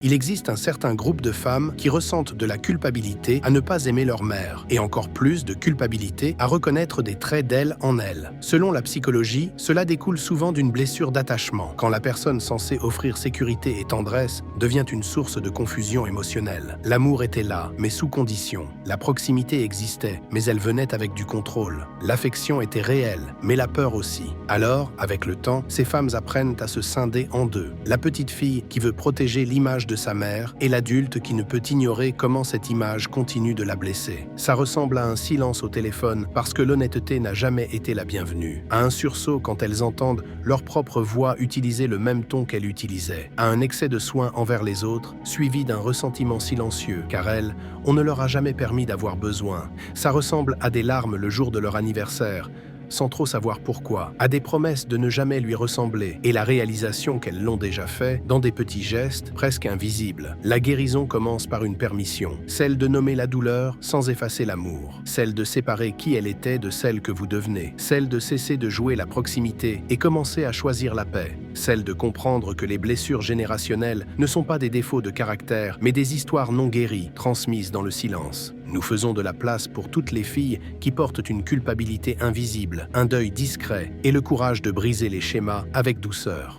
Il existe un certain groupe de femmes qui ressentent de la culpabilité à ne pas aimer leur mère, et encore plus de culpabilité à reconnaître des traits d'elle en elles. Selon la psychologie, cela découle souvent d'une blessure d'attachement, quand la personne censée offrir sécurité et tendresse devient une source de confusion émotionnelle. L'amour était là, mais sous condition. La proximité existait, mais elle venait avec du contrôle. L'affection était réelle, mais la peur aussi. Alors, avec le temps, ces femmes apprennent à se scinder en deux. La petite fille qui veut protéger l'image de sa mère et l'adulte qui ne peut ignorer comment cette image continue de la blesser. Ça ressemble à un silence au téléphone parce que l'honnêteté n'a jamais été la bienvenue, à un sursaut quand elles entendent leur propre voix utiliser le même ton qu'elle utilisait, à un excès de soin envers les autres, suivi d'un ressentiment silencieux, car elles, on ne leur a jamais permis d'avoir besoin. Ça ressemble à des larmes le jour de leur anniversaire, sans trop savoir pourquoi, à des promesses de ne jamais lui ressembler, et la réalisation qu'elles l'ont déjà fait dans des petits gestes presque invisibles. La guérison commence par une permission, celle de nommer la douleur sans effacer l'amour, celle de séparer qui elle était de celle que vous devenez, celle de cesser de jouer la proximité et commencer à choisir la paix, celle de comprendre que les blessures générationnelles ne sont pas des défauts de caractère, mais des histoires non guéries, transmises dans le silence. Nous faisons de la place pour toutes les filles qui portent une culpabilité invisible, un deuil discret et le courage de briser les schémas avec douceur.